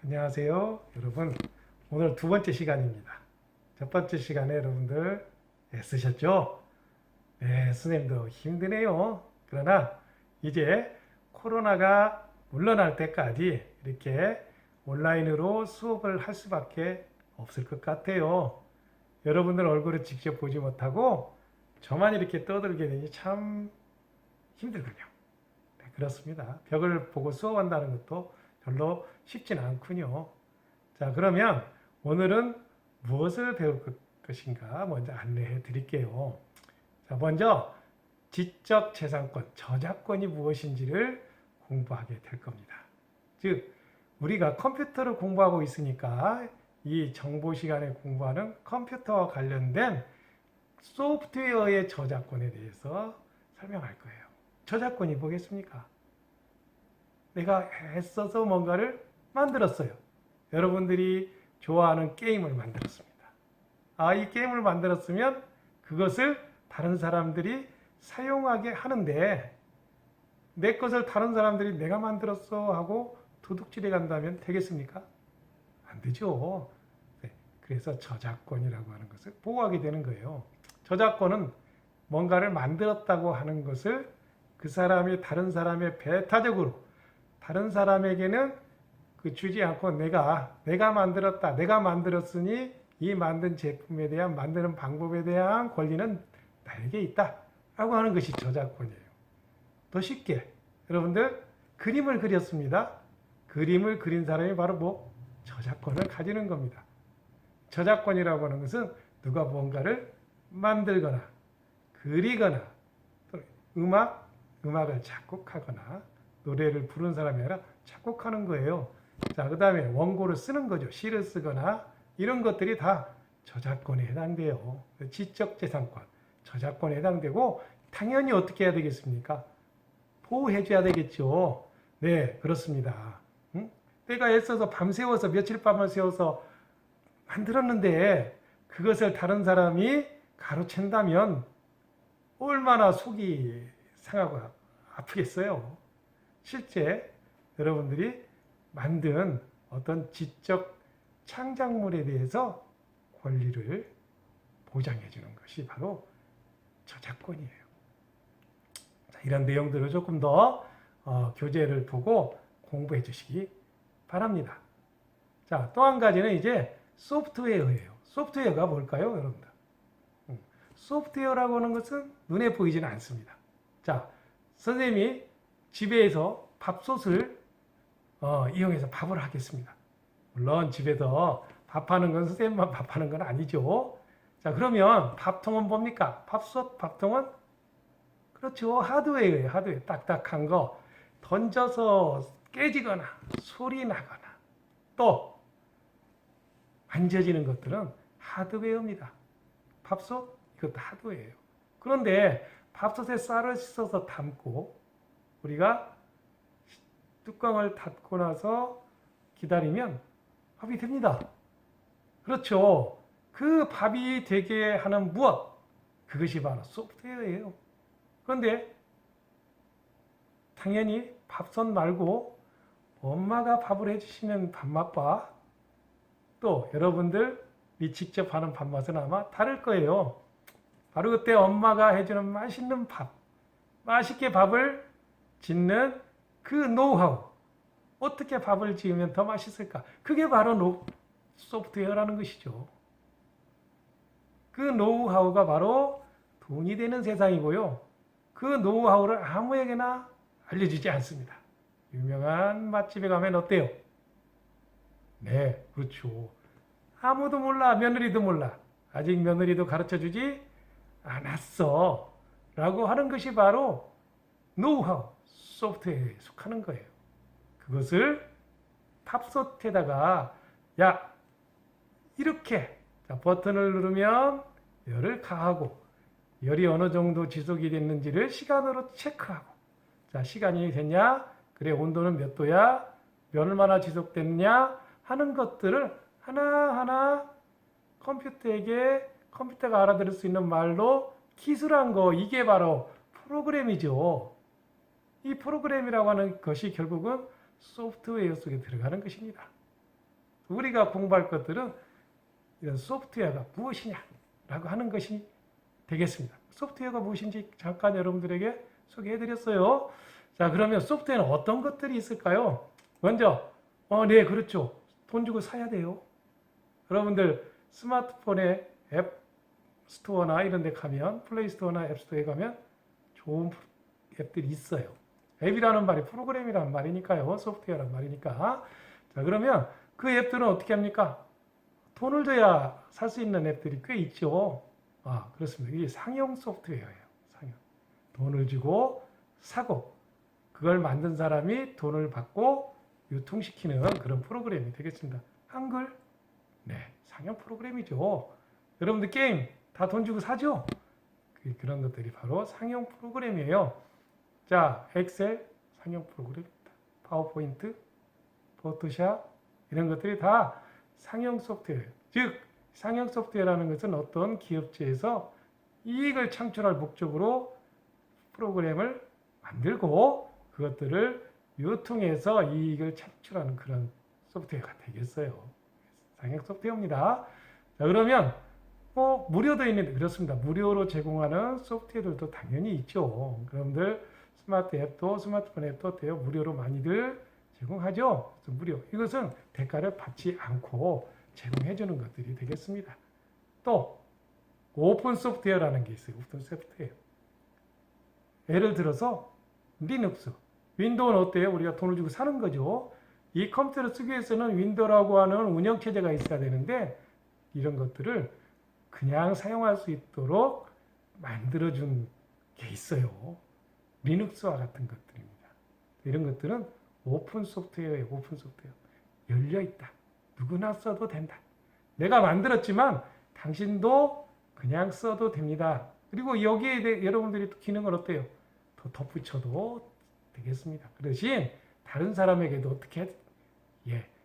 안녕하세요. 여러분, 오늘 두 번째 시간입니다. 첫 번째 시간에 여러분들 애쓰셨죠? 네, 선생님도 힘드네요. 그러나 이제 코로나가 물러날 때까지 이렇게 온라인으로 수업을 할 수밖에 없을 것 같아요. 여러분들 얼굴을 직접 보지 못하고 저만 이렇게 떠들게 되니 참 힘들군요. 네, 그렇습니다. 벽을 보고 수업한다는 것도 별로 쉽진 않군요. 자, 그러면 오늘은 무엇을 배울 것인가 먼저 안내해 드릴게요. 자, 먼저 지적재산권, 저작권이 무엇인지를 공부하게 될 겁니다. 즉, 우리가 컴퓨터를 공부하고 있으니까 이 정보 시간에 공부하는 컴퓨터와 관련된 소프트웨어의 저작권에 대해서 설명할 거예요. 저작권이 뭐겠습니까? 내가 애써서 뭔가를 만들었어요. 여러분들이 좋아하는 게임을 만들었습니다. 이 게임을 만들었으면 그것을 다른 사람들이 사용하게 하는데 내 것을 다른 사람들이 내가 만들었어 하고 도둑질해 간다면 되겠습니까? 안 되죠. 네, 그래서 저작권이라고 하는 것을 보호하게 되는 거예요. 저작권은 뭔가를 만들었다고 하는 것을 그 사람이 다른 사람의 배타적으로 다른 사람에게는 주지 않고 내가 만들었다, 내가 만들었으니 이 만든 제품에 대한 만드는 방법에 대한 권리는 나에게 있다 라고 하는 것이 저작권이에요. 더 쉽게 여러분들 그림을 그렸습니다. 그림을 그린 사람이 바로 저작권을 가지는 겁니다. 저작권이라고 하는 것은 누가 뭔가를 만들거나 그리거나 또 음악을 작곡하거나 노래를 부르는 사람이 아니라 작곡하는 거예요. 자, 그 다음에 원고를 쓰는 거죠. 시를 쓰거나 이런 것들이 다 저작권에 해당돼요. 지적재산권, 저작권에 해당되고 당연히 어떻게 해야 되겠습니까? 보호해줘야 되겠죠. 네, 그렇습니다. 내가 애써서 밤새워서 며칠 밤을 새워서 만들었는데 그것을 다른 사람이 가로챈다면 얼마나 속이 상하고 아프겠어요. 실제 여러분들이 만든 어떤 지적 창작물에 대해서 권리를 보장해 주는 것이 바로 저작권이에요. 자, 이런 내용들을 조금 더 교재를 보고 공부해 주시기 바랍니다. 자, 또 한 가지는 이제 소프트웨어예요. 소프트웨어가 뭘까요, 여러분들? 소프트웨어라고 하는 것은 눈에 보이지는 않습니다. 자, 선생님이 집에서 밥솥을 이용해서 밥을 하겠습니다. 물론 집에서 밥하는 건 선생님만 밥하는 건 아니죠. 자, 그러면 밥통은 뭡니까? 밥솥, 밥통은? 그렇죠. 하드웨어예요. 하드웨어. 딱딱한 거 던져서 깨지거나 소리 나거나 또 만져지는 것들은 하드웨어입니다. 밥솥? 이것도 하드웨어예요. 그런데 밥솥에 쌀을 씻어서 담고 우리가 뚜껑을 닫고 나서 기다리면 밥이 됩니다. 그렇죠. 그 밥이 되게 하는 무엇? 그것이 바로 소프트웨어예요. 그런데 당연히 밥솥 말고 엄마가 밥을 해주시는 밥맛과 또 여러분들이 직접 하는 밥맛은 아마 다를 거예요. 바로 그때 엄마가 해주는 맛있는 밥, 맛있게 밥을 짓는 그 노하우, 어떻게 밥을 지으면 더 맛있을까? 그게 바로 소프트웨어라는 것이죠. 그 노하우가 바로 돈이 되는 세상이고요. 그 노하우를 아무에게나 알려주지 않습니다. 유명한 맛집에 가면 어때요? 네, 그렇죠. 아무도 몰라, 며느리도 몰라. 아직 며느리도 가르쳐주지 않았어. 라고 하는 것이 바로 노하우, 소프트웨어에 속하는 거예요. 그것을 밥솥에다가 이렇게 버튼을 누르면 열을 가하고 열이 어느 정도 지속이 됐는지를 시간으로 체크하고 자, 시간이 됐냐? 그래, 온도는 몇 도야? 얼마나 지속됐냐? 하는 것들을 하나하나 컴퓨터가 알아들을 수 있는 말로 기술한 거, 이게 바로 프로그램이죠. 이 프로그램이라고 하는 것이 결국은 소프트웨어 속에 들어가는 것입니다. 우리가 공부할 것들은 이런 소프트웨어가 무엇이냐라고 하는 것이 되겠습니다. 소프트웨어가 무엇인지 잠깐 여러분들에게 소개해드렸어요. 자, 그러면 소프트웨어는 어떤 것들이 있을까요? 먼저, 네, 그렇죠. 돈 주고 사야 돼요. 여러분들 스마트폰에 앱 스토어나 이런 데 가면, 플레이 스토어나 앱 스토어에 가면 좋은 앱들이 있어요. 앱이라는 말이 프로그램이라는 말이니까요. 소프트웨어라는 말이니까. 자, 그러면 그 앱들은 어떻게 합니까? 돈을 줘야 살 수 있는 앱들이 꽤 있죠. 그렇습니다. 이게 상용 소프트웨어예요. 상용. 돈을 주고 사고 그걸 만든 사람이 돈을 받고 유통시키는 그런 프로그램이 되겠습니다. 한글? 네, 상용 프로그램이죠. 여러분들 게임 다 돈 주고 사죠? 그런 것들이 바로 상용 프로그램이에요. 자, 엑셀 상용 프로그램입니다. 파워포인트, 포토샵 이런 것들이 다 상용 소프트웨어. 즉 상용 소프트웨어라는 것은 어떤 기업체에서 이익을 창출할 목적으로 프로그램을 만들고 그것들을 유통해서 이익을 창출하는 그런 소프트웨어가 되겠어요. 상용 소프트웨어입니다. 자, 그러면 무료도 있는데 그렇습니다. 무료로 제공하는 소프트웨어들도 당연히 있죠. 여러분들 스마트 앱도 스마트폰 앱도 돼요. 무료로 많이들 제공하죠. 그래서 무료. 이것은 대가를 받지 않고 제공해 주는 것들이 되겠습니다. 또 오픈 소프트웨어라는 게 있어요. 오픈 소프트웨어. 예를 들어서 리눅스. 윈도우는 어때요? 우리가 돈을 주고 사는 거죠. 이 컴퓨터를 쓰기 위해서는 윈도우라고 하는 운영체제가 있어야 되는데 이런 것들을 그냥 사용할 수 있도록 만들어준 게 있어요. 리눅스와 같은 것들입니다. 이런 것들은 오픈 소프트웨어예요. 오픈 소프트웨어. 열려있다. 누구나 써도 된다. 내가 만들었지만 당신도 그냥 써도 됩니다. 그리고 여기에 대해 여러분들이 또 기능을 어때요? 더 덧붙여도 되겠습니다. 그 대신 다른 사람에게도 어떻게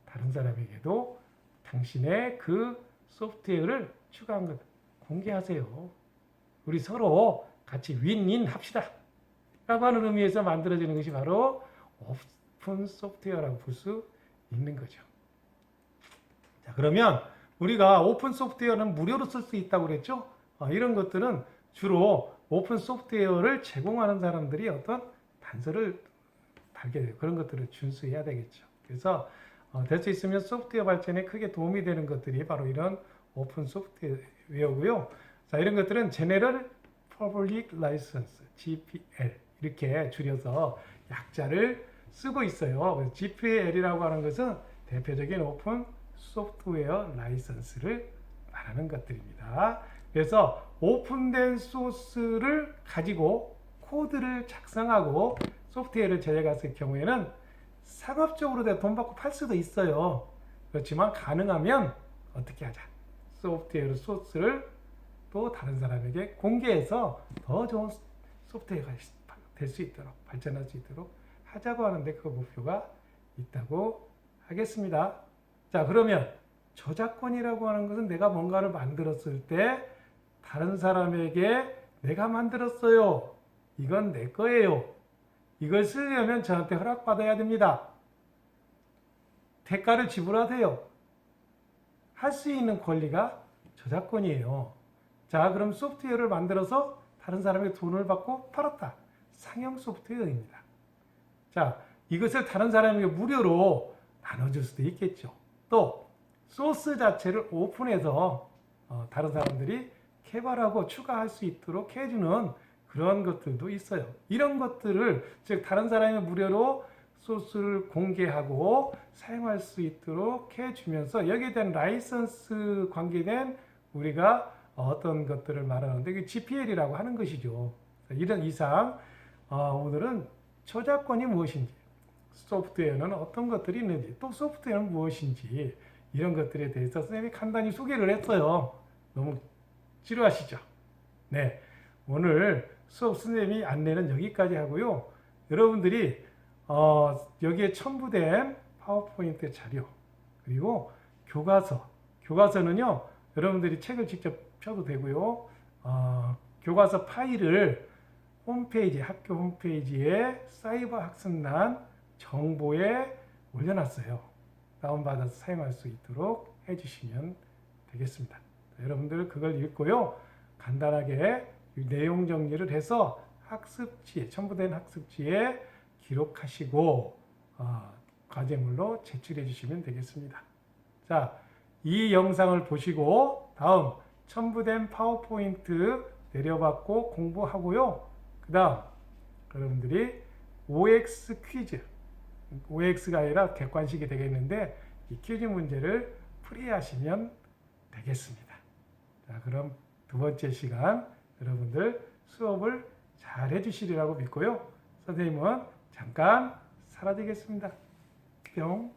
다른 사람에게도 당신의 그 소프트웨어를 추가한 것 공개하세요. 우리 서로 같이 윈윈 합시다. 라고 하는 의미에서 만들어지는 것이 바로 오픈 소프트웨어라고 볼 수 있는 거죠. 자, 그러면 우리가 오픈 소프트웨어는 무료로 쓸 수 있다고 그랬죠? 이런 것들은 주로 오픈 소프트웨어를 제공하는 사람들이 어떤 단서를 달게 돼요. 그런 것들을 준수해야 되겠죠. 그래서 될 수 있으면 소프트웨어 발전에 크게 도움이 되는 것들이 바로 이런 오픈 소프트웨어고요. 자, 이런 것들은 General Public License, GPL 이렇게 줄여서 약자를 쓰고 있어요. GPL이라고 하는 것은 대표적인 오픈 소프트웨어 라이선스를 말하는 것들입니다. 그래서 오픈된 소스를 가지고 코드를 작성하고 소프트웨어를 제작했을 경우에는 상업적으로 돈 받고 팔 수도 있어요. 그렇지만 가능하면 어떻게 하자? 소프트웨어 소스를 또 다른 사람에게 공개해서 더 좋은 소프트웨어가 될 수 있도록 발전할 수 있도록 하자고 하는데 그 목표가 있다고 하겠습니다. 자, 그러면 저작권이라고 하는 것은 내가 뭔가를 만들었을 때 다른 사람에게 내가 만들었어요. 이건 내 거예요. 이걸 쓰려면 저한테 허락받아야 됩니다. 대가를 지불하세요. 할 수 있는 권리가 저작권이에요. 자, 그럼 소프트웨어를 만들어서 다른 사람에게 돈을 받고 팔았다. 상용 소프트웨어입니다. 자, 이것을 다른 사람에게 무료로 나눠줄 수도 있겠죠. 또 소스 자체를 오픈해서 다른 사람들이 개발하고 추가할 수 있도록 해주는 그런 것들도 있어요. 이런 것들을 즉 다른 사람이 무료로 소스를 공개하고 사용할 수 있도록 해주면서 여기에 대한 라이선스 관계된 우리가 어떤 것들을 말하는데 이게 GPL이라고 하는 것이죠. 이런 이상 오늘은 저작권이 무엇인지, 소프트웨어는 어떤 것들이 있는지, 또 소프트웨어는 무엇인지 이런 것들에 대해서 선생님이 간단히 소개를 했어요. 너무 지루하시죠? 네, 오늘 수업 선생님이 안내는 여기까지 하고요. 여러분들이 여기에 첨부된 파워포인트 자료 그리고 교과서는요. 여러분들이 책을 직접 펴도 되고요. 교과서 파일을 학교 홈페이지에 사이버 학습란 정보에 올려놨어요. 다운받아서 사용할 수 있도록 해주시면 되겠습니다. 여러분들 그걸 읽고요. 간단하게 내용 정리를 해서 학습지에, 첨부된 학습지에 기록하시고 과제물로 제출해 주시면 되겠습니다. 자, 이 영상을 보시고 다음 첨부된 파워포인트 내려받고 공부하고요. 그 다음 여러분들이 OX 퀴즈, OX가 아니라 객관식이 되겠는데 이 퀴즈 문제를 풀이하시면 되겠습니다. 자, 그럼 두 번째 시간 여러분들 수업을 잘 해주시리라고 믿고요. 선생님은 잠깐 사라지겠습니다. 뿅.